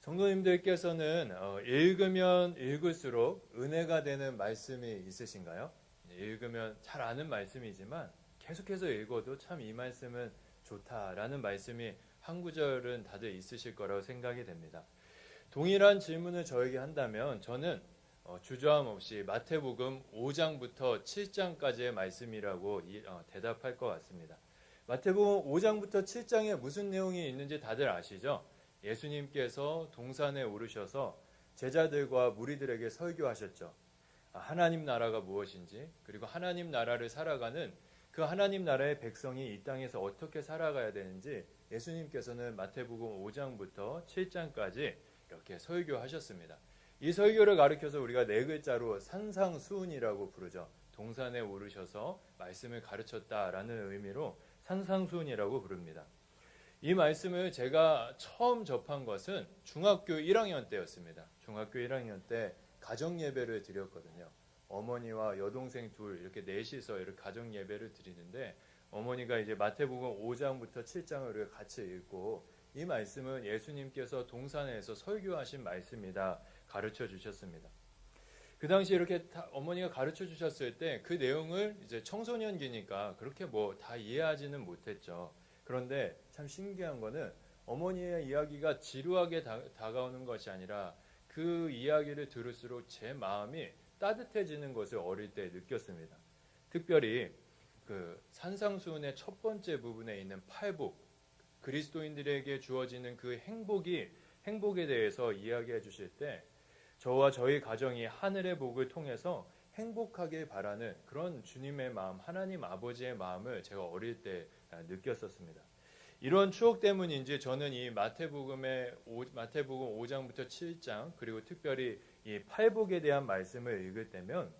성도님들께서는 읽으면 읽을수록 은혜가 되는 말씀이 있으신가요? 읽으면 잘 아는 말씀이지만 계속해서 읽어도 참 이 말씀은 좋다라는 말씀이 한 구절은 다들 있으실 거라고 생각이 됩니다. 동일한 질문을 저에게 한다면 저는 주저함 없이 마태복음 5장부터 7장까지의 말씀이라고 대답할 것 같습니다. 마태복음 5장부터 7장에 무슨 내용이 있는지 다들 아시죠? 예수님께서 동산에 오르셔서 제자들과 무리들에게 설교하셨죠. 하나님 나라가 무엇인지, 그리고 하나님 나라를 살아가는 그 하나님 나라의 백성이 이 땅에서 어떻게 살아가야 되는지 예수님께서는 마태복음 5장부터 7장까지 이렇게 설교하셨습니다. 이 설교를 가르쳐서 우리가 네 글자로 산상수훈이라고 부르죠. 동산에 오르셔서 말씀을 가르쳤다라는 의미로 산상수훈이라고 부릅니다. 이 말씀을 제가 처음 접한 것은 중학교 1학년 때였습니다. 중학교 1학년 때 가정 예배를 드렸거든요. 어머니와 여동생 둘 이렇게 넷이서 이렇게 가정 예배를 드리는데 어머니가 이제 마태복음 5장부터 7장을 우리가 같이 읽고 이 말씀은 예수님께서 동산에서 설교하신 말씀이다 가르쳐 주셨습니다. 그 당시 이렇게 어머니가 가르쳐 주셨을 때 그 내용을 이제 청소년기니까 그렇게 뭐 다 이해하지는 못했죠. 그런데 참 신기한 거는 어머니의 이야기가 지루하게 다가오는 것이 아니라 그 이야기를 들을수록 제 마음이 따뜻해지는 것을 어릴 때 느꼈습니다. 특별히 그 산상수훈의 첫 번째 부분에 있는 팔복, 그리스도인들에게 주어지는 그 행복에 대해서 이야기해 주실 때 저와 저희 가정이 하늘의 복을 통해서 행복하길 바라는 그런 주님의 마음, 하나님 아버지의 마음을 제가 어릴 때 느꼈었습니다. 이런 추억 때문인지 저는 이 마태복음 5장부터 7장 그리고 특별히 이 팔복에 대한 말씀을 읽을 때면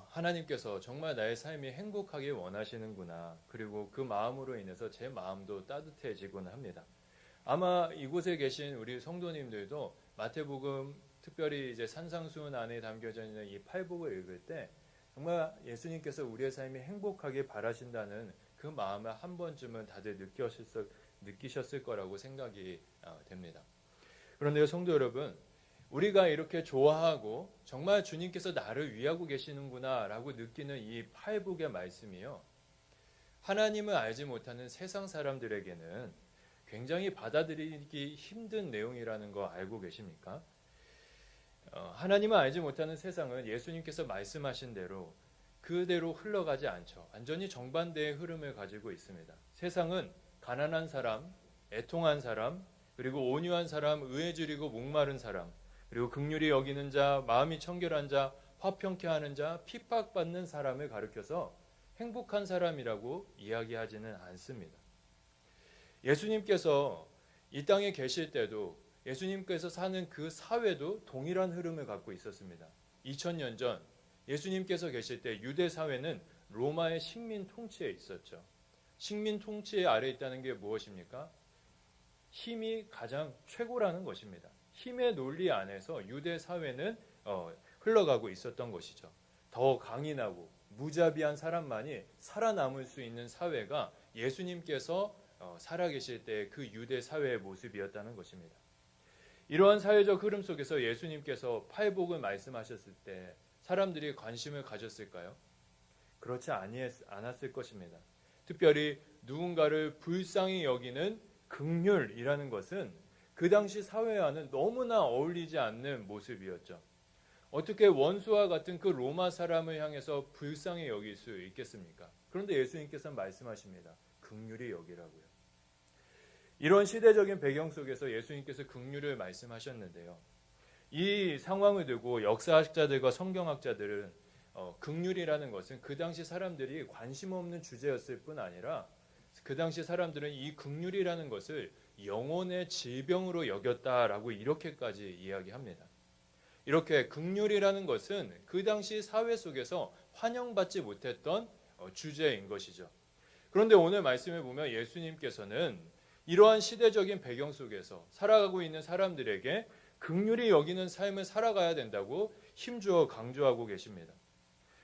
하나님께서 정말 나의 삶이 행복하길 원하시는구나. 그리고 그 마음으로 인해서 제 마음도 따뜻해지곤 합니다. 아마 이곳에 계신 우리 성도님들도 마태복음 특별히 이제 산상수훈 안에 담겨져 있는 이 팔복을 읽을 때 정말 예수님께서 우리의 삶이 행복하길 바라신다는 그 마음을 한 번쯤은 다들 느끼셨을 거라고 생각이 됩니다. 그런데 성도 여러분, 우리가 이렇게 좋아하고 정말 주님께서 나를 위하고 계시는구나 라고 느끼는 이 팔복의 말씀이요, 하나님을 알지 못하는 세상 사람들에게는 굉장히 받아들이기 힘든 내용이라는 거 알고 계십니까? 하나님을 알지 못하는 세상은 예수님께서 말씀하신 대로 그대로 흘러가지 않죠. 완전히 정반대의 흐름을 가지고 있습니다. 세상은 가난한 사람, 애통한 사람, 그리고 온유한 사람, 의에 줄이고 목마른 사람, 그리고 긍휼히 여기는 자, 마음이 청결한 자, 화평케 하는 자, 핍박받는 사람을 가리켜서 행복한 사람이라고 이야기하지는 않습니다. 예수님께서 이 땅에 계실 때도 예수님께서 사는 그 사회도 동일한 흐름을 갖고 있었습니다. 2000년 전 예수님께서 계실 때 유대 사회는 로마의 식민 통치에 있었죠. 식민 통치 아래에 있다는 게 무엇입니까? 힘이 가장 최고라는 것입니다. 힘의 논리 안에서 유대 사회는 흘러가고 있었던 것이죠. 더 강인하고 무자비한 사람만이 살아남을 수 있는 사회가 예수님께서 살아계실 때 그 유대 사회의 모습이었다는 것입니다. 이러한 사회적 흐름 속에서 예수님께서 팔복을 말씀하셨을 때 사람들이 관심을 가졌을까요? 그렇지 않았을 것입니다. 특별히 누군가를 불쌍히 여기는 긍휼이라는 것은 그 당시 사회와는 너무나 어울리지 않는 모습이었죠. 어떻게 원수와 같은 그 로마 사람을 향해서 불쌍히 여길 수 있겠습니까? 그런데 예수님께서는 말씀하십니다. 긍휼히 여기라고요. 이런 시대적인 배경 속에서 예수님께서 긍휼을 말씀하셨는데요. 이 상황을 두고 역사학자들과 성경학자들은 긍휼이라는 것은 그 당시 사람들이 관심 없는 주제였을 뿐 아니라 그 당시 사람들은 이 긍휼이라는 것을 영혼의 질병으로 여겼다라고 이렇게까지 이야기합니다. 이렇게 긍휼이라는 것은 그 당시 사회 속에서 환영받지 못했던 주제인 것이죠. 그런데 오늘 말씀을 보면 예수님께서는 이러한 시대적인 배경 속에서 살아가고 있는 사람들에게 긍휼히 여기는 삶을 살아가야 된다고 힘주어 강조하고 계십니다.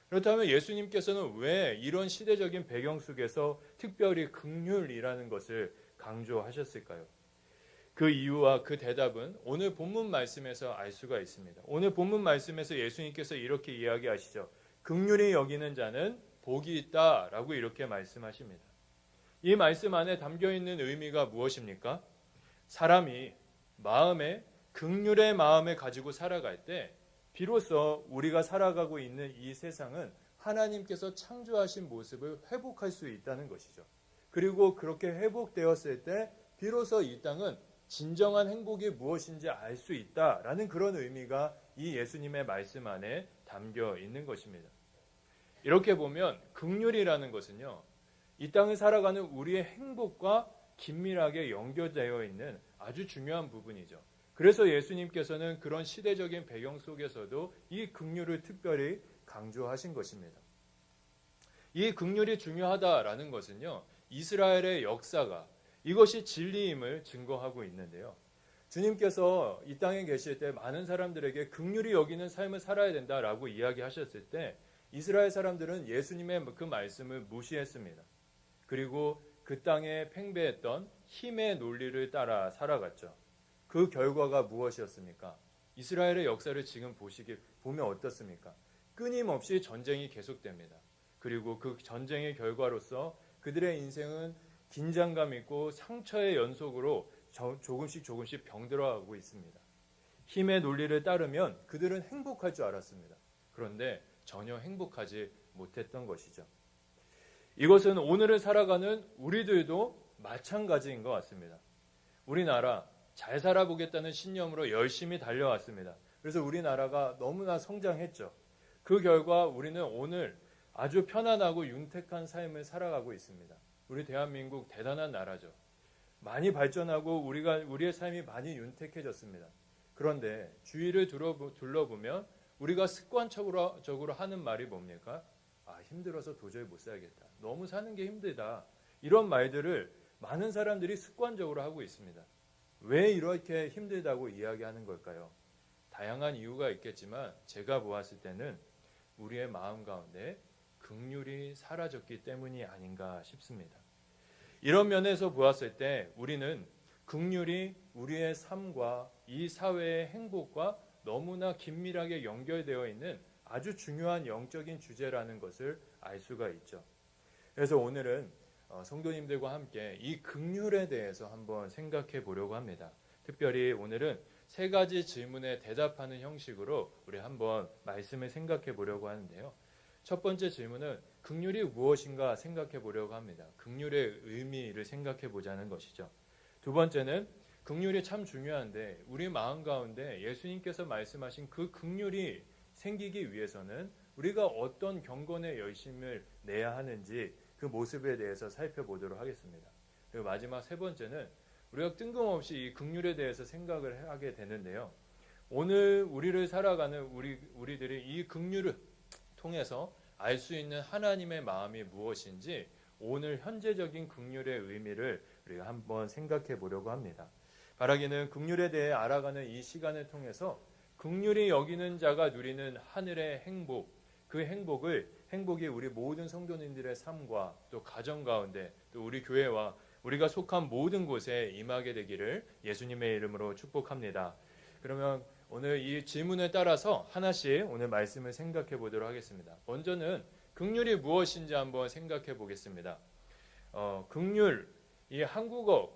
그렇다면 예수님께서는 왜 이런 시대적인 배경 속에서 특별히 긍휼이라는 것을 강조하셨을까요? 그 이유와 그 대답은 오늘 본문 말씀에서 알 수가 있습니다. 오늘 본문 말씀에서 예수님께서 이렇게 이야기하시죠. 긍휼히 여기는 자는 복이 있다라고 이렇게 말씀하십니다. 이 말씀 안에 담겨 있는 의미가 무엇입니까? 사람이 마음에 긍휼의 마음을 가지고 살아갈 때 비로소 우리가 살아가고 있는 이 세상은 하나님께서 창조하신 모습을 회복할 수 있다는 것이죠. 그리고 그렇게 회복되었을 때 비로소 이 땅은 진정한 행복이 무엇인지 알 수 있다라는 그런 의미가 이 예수님의 말씀 안에 담겨 있는 것입니다. 이렇게 보면 긍휼이라는 것은요, 이 땅을 살아가는 우리의 행복과 긴밀하게 연결되어 있는 아주 중요한 부분이죠. 그래서 예수님께서는 그런 시대적인 배경 속에서도 이 긍휼을 특별히 강조하신 것입니다. 이 긍휼이 중요하다라는 것은요, 이스라엘의 역사가 이것이 진리임을 증거하고 있는데요. 주님께서 이 땅에 계실 때 많은 사람들에게 긍휼히 여기는 삶을 살아야 된다라고 이야기하셨을 때 이스라엘 사람들은 예수님의 그 말씀을 무시했습니다. 그리고 그 땅에 팽배했던 힘의 논리를 따라 살아갔죠. 그 결과가 무엇이었습니까? 이스라엘의 역사를 지금 보면 어떻습니까? 끊임없이 전쟁이 계속됩니다. 그리고 그 전쟁의 결과로서 그들의 인생은 긴장감 있고 상처의 연속으로 조금씩 병들어가고 있습니다. 힘의 논리를 따르면 그들은 행복할 줄 알았습니다. 그런데 전혀 행복하지 못했던 것이죠. 이것은 오늘을 살아가는 우리들도 마찬가지인 것 같습니다. 우리나라 잘 살아보겠다는 신념으로 열심히 달려왔습니다. 그래서 우리나라가 너무나 성장했죠. 그 결과 우리는 오늘 아주 편안하고 윤택한 삶을 살아가고 있습니다. 우리 대한민국 대단한 나라죠. 많이 발전하고 우리의 삶이 많이 윤택해졌습니다. 그런데 주위를 둘러보면 우리가 습관적으로 하는 말이 뭡니까? 힘들어서 도저히 못 살겠다. 너무 사는 게 힘들다. 이런 말들을 많은 사람들이 습관적으로 하고 있습니다. 왜 이렇게 힘들다고 이야기하는 걸까요? 다양한 이유가 있겠지만 제가 보았을 때는 우리의 마음 가운데 긍휼이 사라졌기 때문이 아닌가 싶습니다. 이런 면에서 보았을 때 우리는 긍휼이 우리의 삶과 이 사회의 행복과 너무나 긴밀하게 연결되어 있는 아주 중요한 영적인 주제라는 것을 알 수가 있죠. 그래서 오늘은 성도님들과 함께 이 긍휼에 대해서 한번 생각해 보려고 합니다. 특별히 오늘은 세 가지 질문에 대답하는 형식으로 우리 한번 말씀을 생각해 보려고 하는데요. 첫 번째 질문은 긍휼이 무엇인가 생각해 보려고 합니다. 긍휼의 의미를 생각해 보자는 것이죠. 두 번째는 긍휼이 참 중요한데 우리 마음 가운데 예수님께서 말씀하신 그 긍휼이 생기기 위해서는 우리가 어떤 경건의 열심을 내야 하는지 그 모습에 대해서 살펴보도록 하겠습니다. 그리고 마지막 세 번째는 우리가 뜬금없이 이 긍휼에 대해서 생각을 하게 되는데요. 오늘 우리를 살아가는 우리들이 이 긍휼을 통해서 알 수 있는 하나님의 마음이 무엇인지 오늘 현재적인 긍휼의 의미를 우리가 한번 생각해 보려고 합니다. 바라기는 긍휼에 대해 알아가는 이 시간을 통해서 긍휼히 여기는 자가 누리는 하늘의 행복, 그 행복이 우리 모든 성도님들의 삶과 또 가정 가운데 또 우리 교회와 우리가 속한 모든 곳에 임하게 되기를 예수님의 이름으로 축복합니다. 그러면 오늘 이 질문에 따라서 하나씩 오늘 말씀을 생각해 보도록 하겠습니다. 먼저는 긍휼이 무엇인지 한번 생각해 보겠습니다. 긍휼, 이 한국어,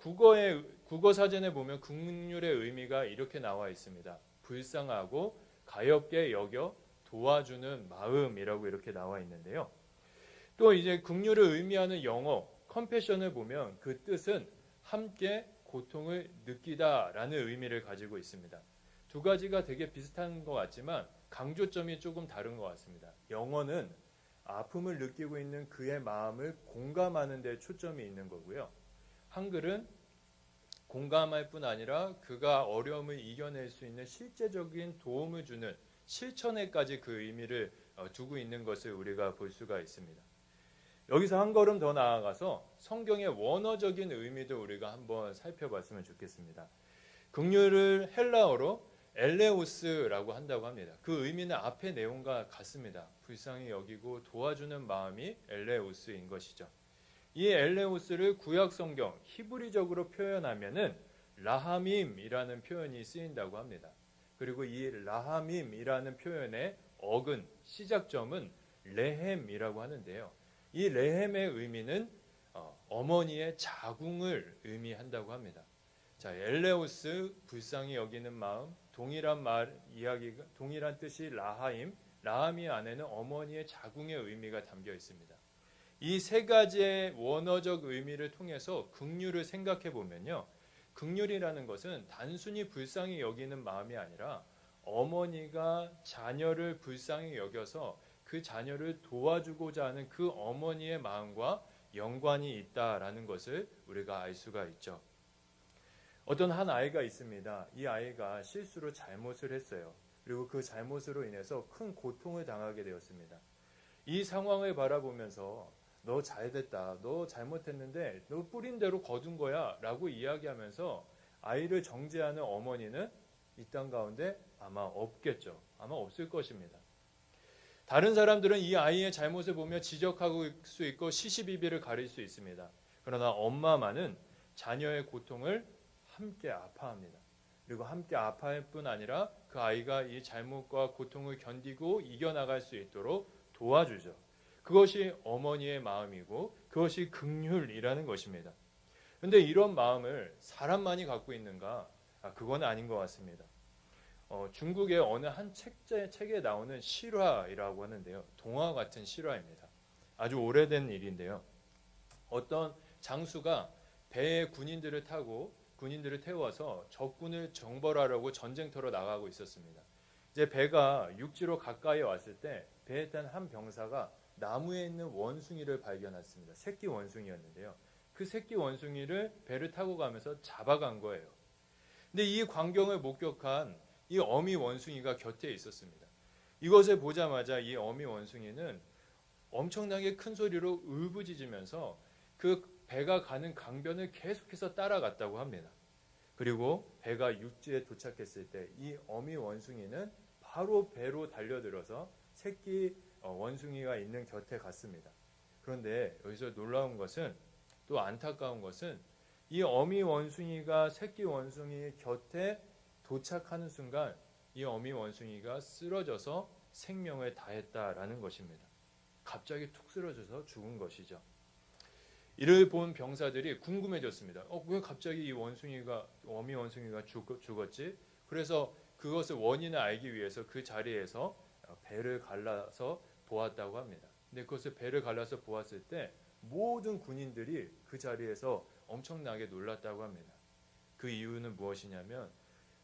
국어 사전에 보면 긍휼의 의미가 이렇게 나와 있습니다. 불쌍하고 가엾게 여겨 도와주는 마음이라고 이렇게 나와 있는데요. 또 이제 긍휼을 의미하는 영어, 컴패션을 보면 그 뜻은 함께 고통을 느끼다라는 의미를 가지고 있습니다. 두 가지가 되게 비슷한 것 같지만 강조점이 조금 다른 것 같습니다. 영어는 아픔을 느끼고 있는 그의 마음을 공감하는 데 초점이 있는 거고요. 한글은 공감할 뿐 아니라 그가 어려움을 이겨낼 수 있는 실제적인 도움을 주는 실천에까지 그 의미를 두고 있는 것을 우리가 볼 수가 있습니다. 여기서 한 걸음 더 나아가서 성경의 원어적인 의미도 우리가 한번 살펴봤으면 좋겠습니다. 긍휼을 헬라어로 엘레오스라고 한다고 합니다. 그 의미는 앞의 내용과 같습니다. 불쌍히 여기고 도와주는 마음이 엘레오스인 것이죠. 이 엘레오스를 구약 성경 히브리적으로 표현하면은 라하밈이라는 표현이 쓰인다고 합니다. 그리고 이 라하밈이라는 표현의 어근, 시작점은 레헴이라고 하는데요. 이 레헴의 의미는 어머니의 자궁을 의미한다고 합니다. 자, 엘레오스, 불쌍히 여기는 마음, 동일한 뜻이 라하임, 라하미 안에는 어머니의 자궁의 의미가 담겨 있습니다. 이 세 가지의 원어적 의미를 통해서 긍휼을 생각해 보면요. 긍휼이라는 것은 단순히 불쌍히 여기는 마음이 아니라 어머니가 자녀를 불쌍히 여겨서 그 자녀를 도와주고자 하는 그 어머니의 마음과 연관이 있다라는 것을 우리가 알 수가 있죠. 어떤 한 아이가 있습니다. 이 아이가 실수로 잘못을 했어요. 그리고 그 잘못으로 인해서 큰 고통을 당하게 되었습니다. 이 상황을 바라보면서 너 잘됐다. 너 잘못했는데 너 뿌린 대로 거둔 거야 라고 이야기하면서 아이를 정죄하는 어머니는 이 땅 가운데 아마 없겠죠. 아마 없을 것입니다. 다른 사람들은 이 아이의 잘못을 보며 지적할 수 있고 시시비비를 가릴 수 있습니다. 그러나 엄마만은 자녀의 고통을 함께 아파합니다. 그리고 함께 아파할 뿐 아니라 그 아이가 이 잘못과 고통을 견디고 이겨나갈 수 있도록 도와주죠. 그것이 어머니의 마음이고 그것이 긍휼이라는 것입니다. 그런데 이런 마음을 사람만이 갖고 있는가? 그건 아닌 것 같습니다. 중국의 어느 한 책에 나오는 실화이라고 하는데요. 동화 같은 실화입니다. 아주 오래된 일인데요. 어떤 장수가 배에 군인들을 태워서 적군을 정벌하려고 전쟁터로 나가고 있었습니다. 이제 배가 육지로 가까이 왔을 때 배에 탄 한 병사가 나무에 있는 원숭이를 발견했습니다. 새끼 원숭이였는데요. 그 새끼 원숭이를 배를 타고 가면서 잡아간 거예요. 근데 이 광경을 목격한 이 어미 원숭이가 곁에 있었습니다. 이것을 보자마자 이 어미 원숭이는 엄청나게 큰 소리로 울부짖으면서 그 배가 가는 강변을 계속해서 따라갔다고 합니다. 그리고 배가 육지에 도착했을 때 이 어미 원숭이는 바로 배로 달려들어서 새끼 원숭이가 있는 곁에 갔습니다. 그런데 여기서 놀라운 것은, 또 안타까운 것은, 이 어미 원숭이가 새끼 원숭이 곁에 도착하는 순간 이 어미 원숭이가 쓰러져서 생명을 다했다라는 것입니다. 갑자기 툭 쓰러져서 죽은 것이죠. 이를 본 병사들이 궁금해졌습니다. 왜 갑자기 이 어미 원숭이가 죽었지? 그래서 그것을 원인을 알기 위해서 그 자리에서 배를 갈라서 보았다고 합니다. 근데 그것을 배를 갈라서 보았을 때 모든 군인들이 그 자리에서 엄청나게 놀랐다고 합니다. 그 이유는 무엇이냐면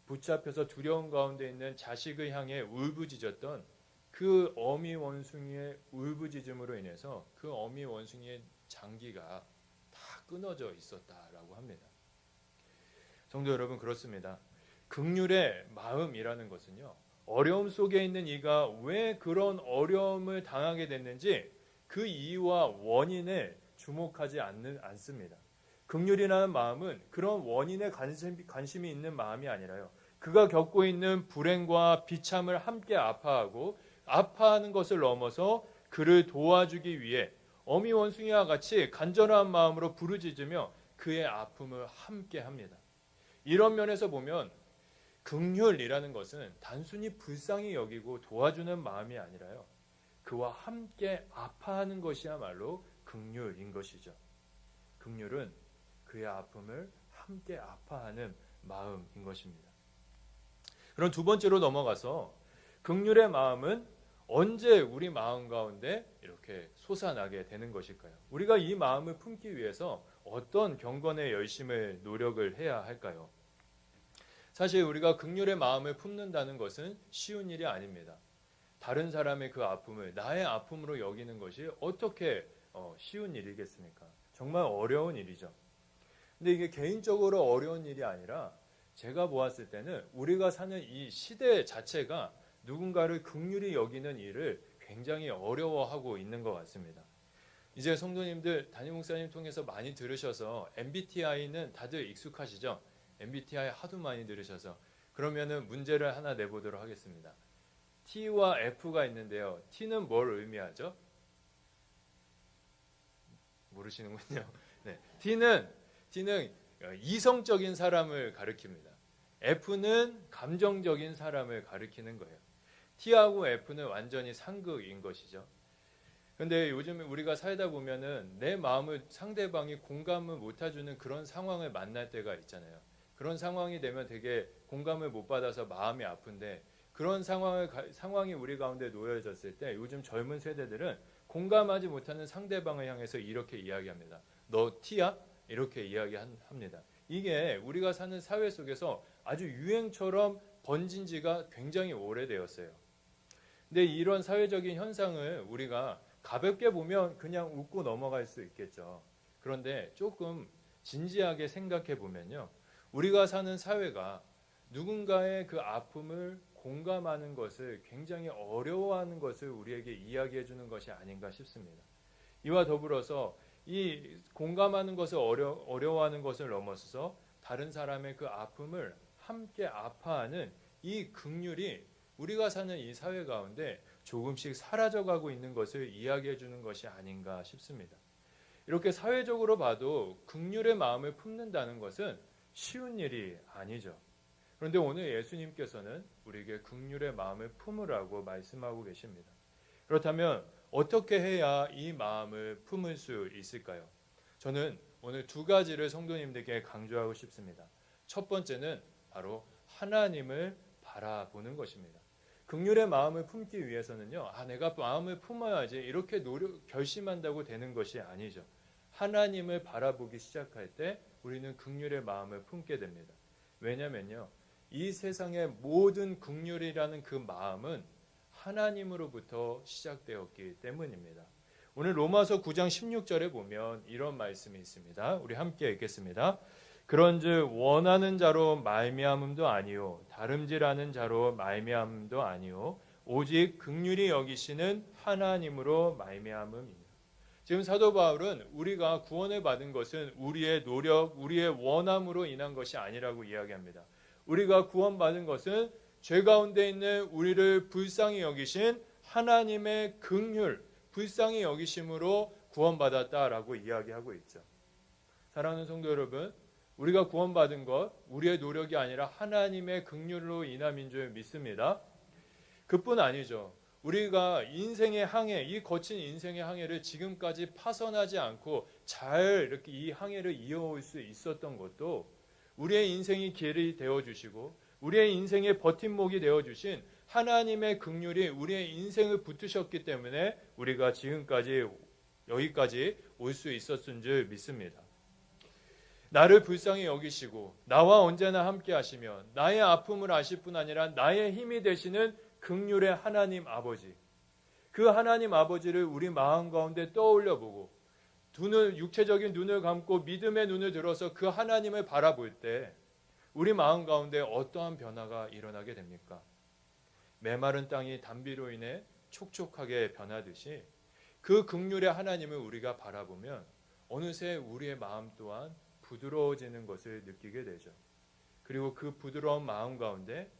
붙잡혀서 두려움 가운데 있는 자식을 향해 울부짖었던 그 어미 원숭이의 울부짖음으로 인해서 그 어미 원숭이의 장기가 다 끊어져 있었다라고 합니다. 성도 여러분, 그렇습니다. 긍휼의 마음이라는 것은요, 어려움 속에 있는 이가 왜 그런 어려움을 당하게 됐는지 그 이유와 원인에 주목하지 않습니다. 긍휼이라는 마음은 그런 원인에 관심이 있는 마음이 아니라요, 그가 겪고 있는 불행과 비참을 함께 아파하는 것을 넘어서 그를 도와주기 위해 어미 원숭이와 같이 간절한 마음으로 부르짖으며 그의 아픔을 함께 합니다. 이런 면에서 보면 긍휼이라는 것은 단순히 불쌍히 여기고 도와주는 마음이 아니라요, 그와 함께 아파하는 것이야말로 긍휼인 것이죠. 긍휼은 그의 아픔을 함께 아파하는 마음인 것입니다. 그럼 두 번째로 넘어가서 긍휼의 마음은 언제 우리 마음 가운데 이렇게 솟아나게 되는 것일까요? 우리가 이 마음을 품기 위해서 어떤 경건의 열심을 노력을 해야 할까요? 사실 우리가 긍휼의 마음을 품는다는 것은 쉬운 일이 아닙니다. 다른 사람의 그 아픔을 나의 아픔으로 여기는 것이 어떻게 쉬운 일이겠습니까? 정말 어려운 일이죠. 근데 이게 개인적으로 어려운 일이 아니라 제가 보았을 때는 우리가 사는 이 시대 자체가 누군가를 긍휼히 여기는 일을 굉장히 어려워하고 있는 것 같습니다. 이제 성도님들, 담임 목사님 통해서 많이 들으셔서 MBTI는 다들 익숙하시죠? MBTI 하도 많이 들으셔서. 그러면은 문제를 하나 내보도록 하겠습니다. T와 F가 있는데요. T는 뭘 의미하죠? 모르시는군요. 네. T는 이성적인 사람을 가리킵니다. F는 감정적인 사람을 가리키는 거예요. T하고 F는 완전히 상극인 것이죠. 근데 요즘 우리가 살다 보면은 내 마음을 상대방이 공감을 못 해주는 그런 상황을 만날 때가 있잖아요. 그런 상황이 되면 되게 공감을 못 받아서 마음이 아픈데, 그런 상황이 우리 가운데 놓여졌을 때 요즘 젊은 세대들은 공감하지 못하는 상대방을 향해서 이렇게 이야기합니다. 너 T야? 이렇게 이야기합니다. 이게 우리가 사는 사회 속에서 아주 유행처럼 번진 지가 굉장히 오래되었어요. 근데 이런 사회적인 현상을 우리가 가볍게 보면 그냥 웃고 넘어갈 수 있겠죠. 그런데 조금 진지하게 생각해 보면요, 우리가 사는 사회가 누군가의 그 아픔을 공감하는 것을 굉장히 어려워하는 것을 우리에게 이야기해 주는 것이 아닌가 싶습니다. 이와 더불어서 이 공감하는 것을 어려워하는 것을 넘어서서 다른 사람의 그 아픔을 함께 아파하는 이 긍휼이 우리가 사는 이 사회 가운데 조금씩 사라져가고 있는 것을 이야기해 주는 것이 아닌가 싶습니다. 이렇게 사회적으로 봐도 긍휼의 마음을 품는다는 것은 쉬운 일이 아니죠. 그런데 오늘 예수님께서는 우리에게 긍휼의 마음을 품으라고 말씀하고 계십니다. 그렇다면 어떻게 해야 이 마음을 품을 수 있을까요? 저는 오늘 두 가지를 성도님들께 강조하고 싶습니다. 첫 번째는 바로 하나님을 바라보는 것입니다. 긍휼의 마음을 품기 위해서는요, 내가 마음을 품어야지 이렇게 결심한다고 되는 것이 아니죠. 하나님을 바라보기 시작할 때 우리는 긍휼의 마음을 품게 됩니다. 왜냐면요, 이 세상의 모든 긍휼이라는 그 마음은 하나님으로부터 시작되었기 때문입니다. 오늘 로마서 9장 16절에 보면 이런 말씀이 있습니다. 우리 함께 읽겠습니다. 그런즉 원하는 자로 말미암음도 아니요 다름질하는 자로 말미암음도 아니요 오직 긍휼히 여기시는 하나님으로 말미암음이니라. 지금 사도 바울은 우리가 구원을 받은 것은 우리의 노력, 우리의 원함으로 인한 것이 아니라고 이야기합니다. 우리가 구원받은 것은 죄 가운데 있는 우리를 불쌍히 여기신 하나님의 긍휼, 불쌍히 여기심으로 구원받았다라고 이야기하고 있죠. 사랑하는 성도 여러분, 우리가 구원받은 것, 우리의 노력이 아니라 하나님의 긍휼로 인함인 줄 믿습니다. 그뿐 아니죠. 우리가 인생의 항해, 이 거친 인생의 항해를 지금까지 파선하지 않고 잘 이렇게 이 항해를 이어올 수 있었던 것도 우리의 인생이 길이 되어주시고 우리의 인생의 버팀목이 되어주신 하나님의 긍휼이 우리의 인생을 붙드셨기 때문에 우리가 지금까지 여기까지 올 수 있었은 줄 믿습니다. 나를 불쌍히 여기시고 나와 언제나 함께 하시며 나의 아픔을 아실 뿐 아니라 나의 힘이 되시는 긍휼의 하나님 아버지, 그 하나님 아버지를 우리 마음 가운데 떠올려 보고 육체적인 눈을 감고 믿음의 눈을 들어서 그 하나님을 바라볼 때 우리 마음 가운데 어떠한 변화가 일어나게 됩니까? 메마른 땅이 단비로 인해 촉촉하게 변하듯이 그 긍휼의 하나님을 우리가 바라보면 어느새 우리의 마음 또한 부드러워지는 것을 느끼게 되죠. 그리고 그 부드러운 마음 가운데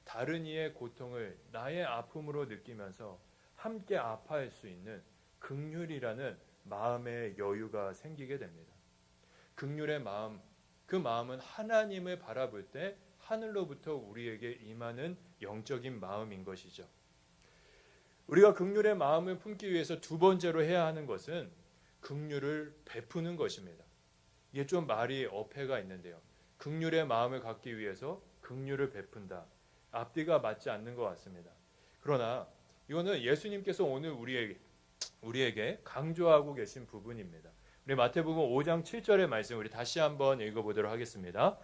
다른 이의 고통을 나의 아픔으로 느끼면서 함께 아파할 수 있는 긍휼이라는 마음의 여유가 생기게 됩니다. 긍휼의 마음, 그 마음은 하나님을 바라볼 때 하늘로부터 우리에게 임하는 영적인 마음인 것이죠. 우리가 긍휼의 마음을 품기 위해서 두 번째로 해야 하는 것은 긍휼을 베푸는 것입니다. 이게 좀 말이 어폐가 있는데요. 긍휼의 마음을 갖기 위해서 긍휼을 베푼다. 앞뒤가 맞지 않는 것 같습니다. 그러나 이거는 예수님께서 오늘 우리에게 강조하고 계신 부분입니다. 우리 마태복음 5장 7절의 말씀 우리 다시 한번 읽어보도록 하겠습니다.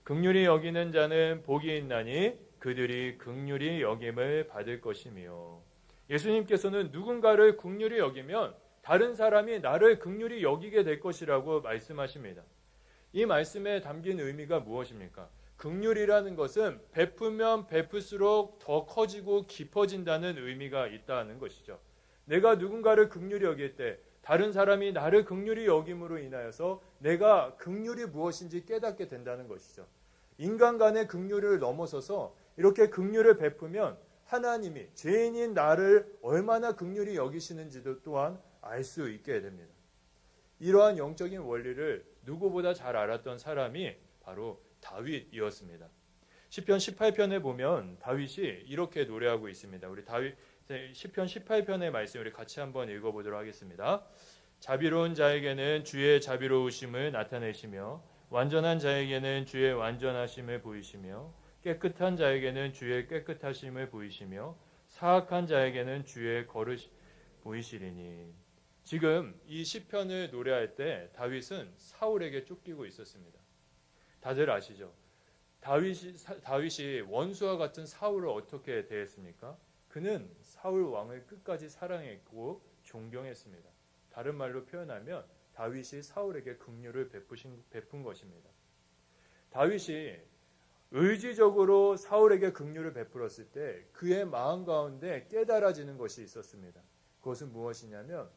긍휼히 여기는 자는 복이 있나니 그들이 긍휼히 여김을 받을 것이며. 예수님께서는 누군가를 긍휼히 여기면 다른 사람이 나를 긍휼히 여기게 될 것이라고 말씀하십니다. 이 말씀에 담긴 의미가 무엇입니까? 긍휼이라는 것은 베푸면 베풀수록 더 커지고 깊어진다는 의미가 있다는 것이죠. 내가 누군가를 긍휼히 여길 때 다른 사람이 나를 긍휼히 여김으로 인하여서 내가 긍휼이 무엇인지 깨닫게 된다는 것이죠. 인간 간의 긍휼을 넘어서서 이렇게 긍휼을 베푸면 하나님이 죄인인 나를 얼마나 긍휼히 여기시는지도 또한 알 수 있게 됩니다. 이러한 영적인 원리를 누구보다 잘 알았던 사람이 바로 다윗이었습니다. 시편 18편에 보면 다윗이 이렇게 노래하고 있습니다. 우리 다윗 시편 18편의 말씀 우리 같이 한번 읽어보도록 하겠습니다. 자비로운 자에게는 주의 자비로우심을 나타내시며 완전한 자에게는 주의 완전하심을 보이시며 깨끗한 자에게는 주의 깨끗하심을 보이시며 사악한 자에게는 주의 거룩 보이시리니. 지금 이 시편을 노래할 때 다윗은 사울에게 쫓기고 있었습니다. 다들 아시죠? 다윗이 원수와 같은 사울을 어떻게 대했습니까? 그는 사울 왕을 끝까지 사랑했고 존경했습니다. 다른 말로 표현하면 다윗이 사울에게 긍휼을 베푼 것입니다. 다윗이 의지적으로 사울에게 긍휼을 베풀었을 때 그의 마음 가운데 깨달아지는 것이 있었습니다. 그것은 무엇이냐면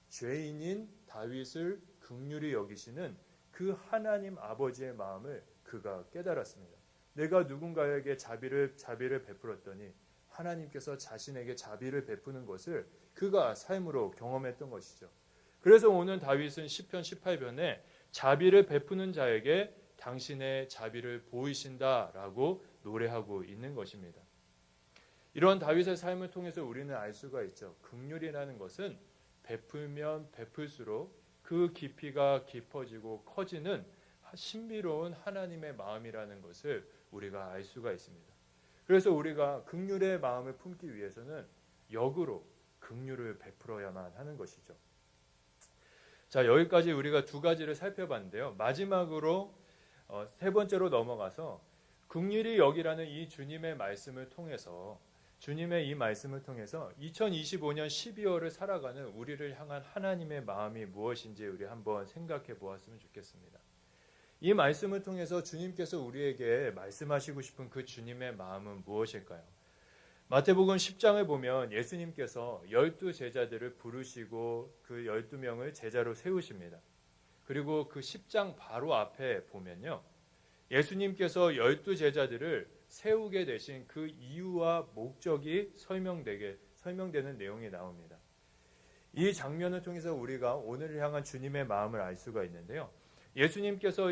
죄인인 다윗을 긍휼히 여기시는 그 하나님 아버지의 마음을 그가 깨달았습니다. 내가 누군가에게 자비를 베풀었더니 하나님께서 자신에게 자비를 베푸는 것을 그가 삶으로 경험했던 것이죠. 그래서 오늘 다윗은 시편 18편에 자비를 베푸는 자에게 당신의 자비를 보이신다라고 노래하고 있는 것입니다. 이런 다윗의 삶을 통해서 우리는 알 수가 있죠. 긍휼이라는 것은 베풀면 베풀수록 그 깊이가 깊어지고 커지는 신비로운 하나님의 마음이라는 것을 우리가 알 수가 있습니다. 그래서 우리가 긍휼의 마음을 품기 위해서는 역으로 긍휼을 베풀어야만 하는 것이죠. 자, 여기까지 우리가 두 가지를 살펴봤는데요. 마지막으로 세 번째로 넘어가서 긍휼히 여기라는 이 주님의 말씀을 통해서 2025년 12월을 살아가는 우리를 향한 하나님의 마음이 무엇인지 우리 한번 생각해 보았으면 좋겠습니다. 이 말씀을 통해서 주님께서 우리에게 말씀하시고 싶은 그 주님의 마음은 무엇일까요? 마태복음 10장을 보면 예수님께서 12 제자들을 부르시고 그 12명을 제자로 세우십니다. 그리고 그 10장 바로 앞에 보면요. 예수님께서 12 제자들을 세우게 되신 그 이유와 목적이 설명되는 내용이 나옵니다. 이 장면을 통해서 우리가 오늘을 향한 주님의 마음을 알 수가 있는데요. 예수님께서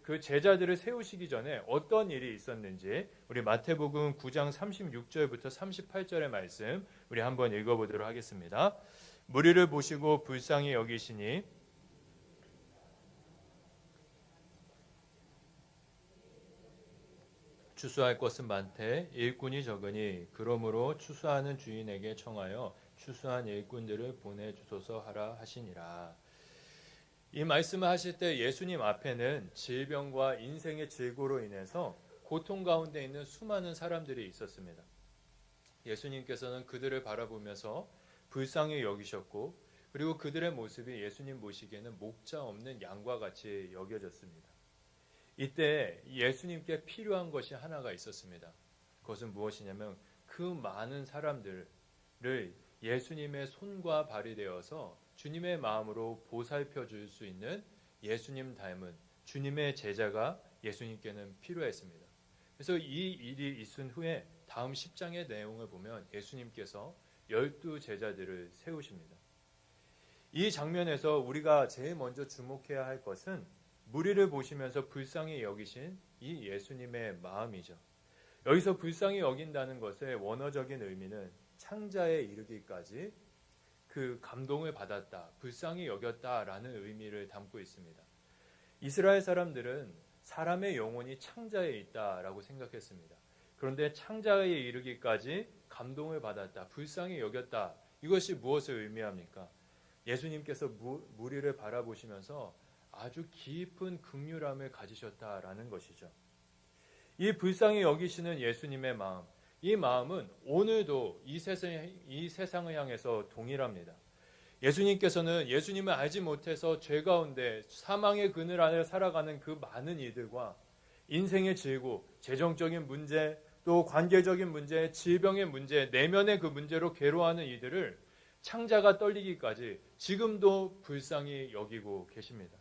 그 제자들을 세우시기 전에 어떤 일이 있었는지 우리 마태복음 9장 36절부터 38절의 말씀 우리 한번 읽어보도록 하겠습니다. 무리를 보시고 불쌍히 여기시니 추수할 것은 많되 일꾼이 적으니 그러므로 추수하는 주인에게 청하여 추수한 일꾼들을 보내주소서 하라 하시니라. 이 말씀을 하실 때 예수님 앞에는 질병과 인생의 질고로 인해서 고통 가운데 있는 수많은 사람들이 있었습니다. 예수님께서는 그들을 바라보면서 불쌍히 여기셨고 그리고 그들의 모습이 예수님 보시기에는 목자 없는 양과 같이 여겨졌습니다. 이때 예수님께 필요한 것이 하나가 있었습니다. 그것은 무엇이냐면 그 많은 사람들을 예수님의 손과 발이 되어서 주님의 마음으로 보살펴 줄 수 있는 예수님 닮은 주님의 제자가 예수님께는 필요했습니다. 그래서 이 일이 있은 후에 다음 10장의 내용을 보면 예수님께서 12 제자들을 세우십니다. 이 장면에서 우리가 제일 먼저 주목해야 할 것은 무리를 보시면서 불쌍히 여기신 이 예수님의 마음이죠. 여기서 불쌍히 여긴다는 것의 원어적인 의미는 창자에 이르기까지 그 감동을 받았다, 불쌍히 여겼다라는 의미를 담고 있습니다. 이스라엘 사람들은 사람의 영혼이 창자에 있다라고 생각했습니다. 그런데 창자에 이르기까지 감동을 받았다, 불쌍히 여겼다. 이것이 무엇을 의미합니까? 예수님께서 무리를 바라보시면서 아주 깊은 긍휼함을 가지셨다라는 것이죠. 이 불쌍히 여기시는 예수님의 마음, 이 마음은 오늘도 이 세상을 향해서 동일합니다. 예수님께서는 예수님을 알지 못해서 죄 가운데 사망의 그늘 안에 살아가는 그 많은 이들과 인생의 질고, 재정적인 문제, 또 관계적인 문제, 질병의 문제, 내면의 그 문제로 괴로워하는 이들을 창자가 떨리기까지 지금도 불쌍히 여기고 계십니다.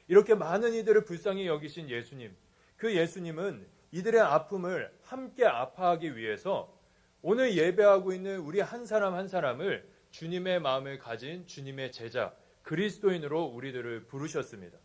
이렇게 많은 이들을 불쌍히 여기신 예수님, 그 예수님은 이들의 아픔을 함께 아파하기 위해서 오늘 예배하고 있는 우리 한 사람 한 사람을 주님의 마음을 가진 주님의 제자, 그리스도인으로 우리들을 부르셨습니다.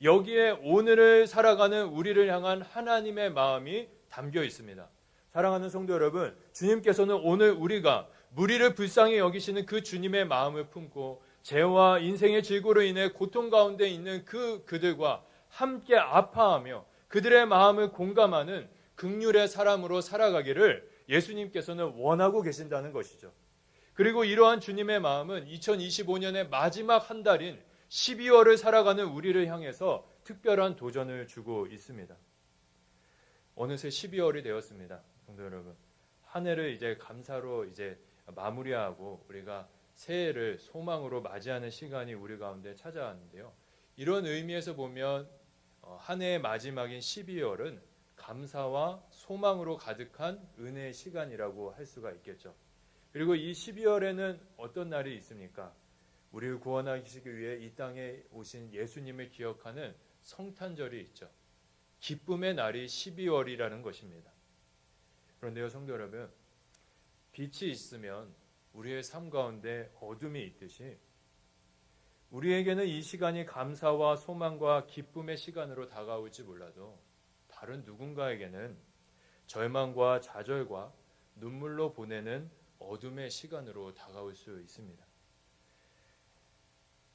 여기에 오늘을 살아가는 우리를 향한 하나님의 마음이 담겨 있습니다. 사랑하는 성도 여러분, 주님께서는 오늘 우리가 무리를 불쌍히 여기시는 그 주님의 마음을 품고 죄와 인생의 질고로 인해 고통 가운데 있는 그들과 함께 아파하며 그들의 마음을 공감하는 긍휼의 사람으로 살아가기를 예수님께서는 원하고 계신다는 것이죠. 그리고 이러한 주님의 마음은 2025년의 마지막 한 달인 12월을 살아가는 우리를 향해서 특별한 도전을 주고 있습니다. 어느새 12월이 되었습니다. 성도 여러분, 한 해를 이제 감사로 이제 마무리하고 우리가 새해를 소망으로 맞이하는 시간이 우리 가운데 찾아왔는데요. 이런 의미에서 보면 한 해의 마지막인 12월은 감사와 소망으로 가득한 은혜의 시간이라고 할 수가 있겠죠. 그리고 이 12월에는 어떤 날이 있습니까? 우리를 구원하시기 위해 이 땅에 오신 예수님을 기억하는 성탄절이 있죠. 기쁨의 날이 12월이라는 것입니다. 그런데요, 성도 여러분, 빛이 있으면 우리의 삶 가운데 어둠이 있듯이 우리에게는 이 시간이 감사와 소망과 기쁨의 시간으로 다가올지 몰라도 다른 누군가에게는 절망과 좌절과 눈물로 보내는 어둠의 시간으로 다가올 수 있습니다.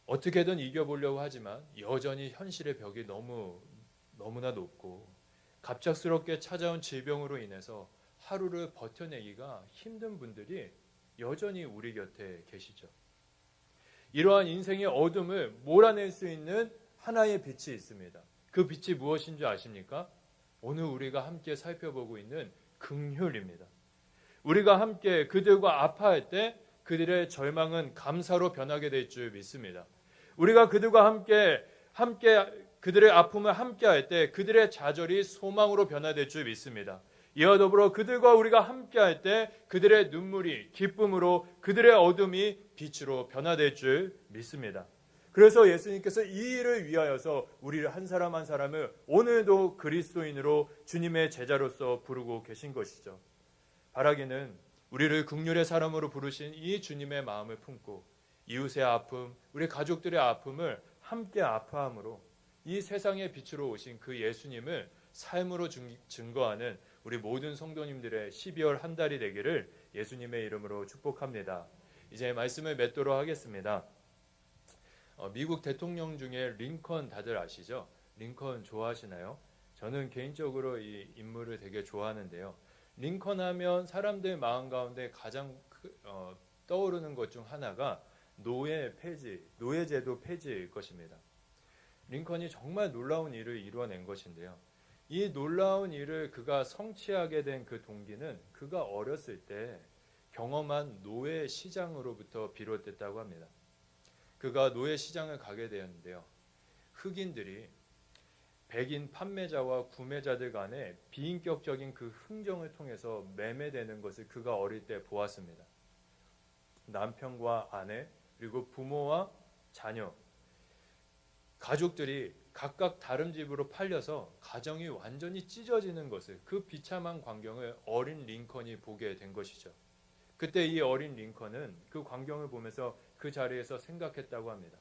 어떻게든 이겨보려고 하지만 여전히 현실의 벽이 너무나 높고 갑작스럽게 찾아온 질병으로 인해서 하루를 버텨내기가 힘든 분들이 여전히 우리 곁에 계시죠. 이러한 인생의 어둠을 몰아낼 수 있는 하나의 빛이 있습니다. 그 빛이 무엇인 줄 아십니까? 오늘 우리가 함께 살펴보고 있는 긍휼입니다. 우리가 함께 그들과 아파할 때 그들의 절망은 감사로 변하게 될 줄 믿습니다. 우리가 그들과 함께 그들의 아픔을 함께할 때 그들의 좌절이 소망으로 변화될 줄 믿습니다. 이와 더불어 그들과 우리가 함께할 때 그들의 눈물이 기쁨으로 그들의 어둠이 빛으로 변화될 줄 믿습니다. 그래서 예수님께서 이 일을 위하여서 우리를 한 사람 한 사람을 오늘도 그리스도인으로 주님의 제자로서 부르고 계신 것이죠. 바라기는 우리를 긍휼의 사람으로 부르신 이 주님의 마음을 품고 이웃의 아픔, 우리 가족들의 아픔을 함께 아파함으로 이 세상의 빛으로 오신 그 예수님을 삶으로 증거하는 우리 모든 성도님들의 12월 한 달이 되기를 예수님의 이름으로 축복합니다. 이제 말씀을 맺도록 하겠습니다. 미국 대통령 중에 링컨 다들 아시죠? 링컨 좋아하시나요? 저는 개인적으로 이 인물을 되게 좋아하는데요. 링컨 하면 사람들 마음 가운데 가장 떠오르는 것 중 하나가 노예제도 폐지일 것입니다. 링컨이 정말 놀라운 일을 이루어낸 것인데요. 이 놀라운 일을 그가 성취하게 된 그 동기는 그가 어렸을 때 경험한 노예 시장으로부터 비롯됐다고 합니다. 그가 노예 시장을 가게 되었는데요. 흑인들이 백인 판매자와 구매자들 간의 비인격적인 그 흥정을 통해서 매매되는 것을 그가 어릴 때 보았습니다. 남편과 아내 그리고 부모와 자녀 가족들이 각각 다른 집으로 팔려서 가정이 완전히 찢어지는 것을 그 비참한 광경을 어린 링컨이 보게 된 것이죠. 그때 이 어린 링컨은 그 광경을 보면서 그 자리에서 생각했다고 합니다.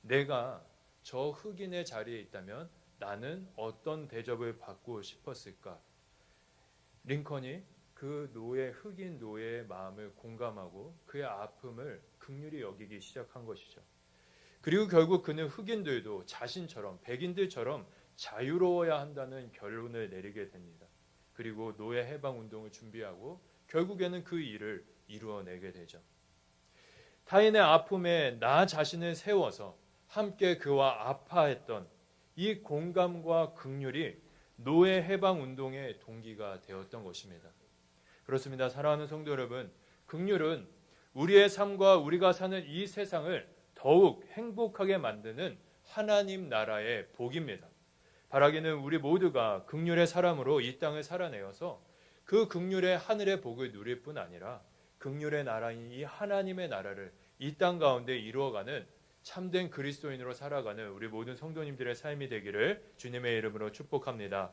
내가 저 흑인의 자리에 있다면 나는 어떤 대접을 받고 싶었을까? 링컨이 그 흑인 노예의 마음을 공감하고 그의 아픔을 긍휼히 여기기 시작한 것이죠. 그리고 결국 그는 흑인들도 자신처럼 백인들처럼 자유로워야 한다는 결론을 내리게 됩니다. 그리고 노예 해방 운동을 준비하고 결국에는 그 일을 이루어내게 되죠. 타인의 아픔에 나 자신을 세워서 함께 그와 아파했던 이 공감과 긍휼이 노예 해방 운동의 동기가 되었던 것입니다. 그렇습니다. 사랑하는 성도 여러분, 긍휼은 우리의 삶과 우리가 사는 이 세상을 더욱 행복하게 만드는 하나님 나라의 복입니다. 바라기는 우리 모두가 긍휼의 사람으로 이 땅을 살아내어서 그 긍휼의 하늘의 복을 누릴 뿐 아니라 긍휼의 나라인 이 하나님의 나라를 이 땅 가운데 이루어가는 참된 그리스도인으로 살아가는 우리 모든 성도님들의 삶이 되기를 주님의 이름으로 축복합니다.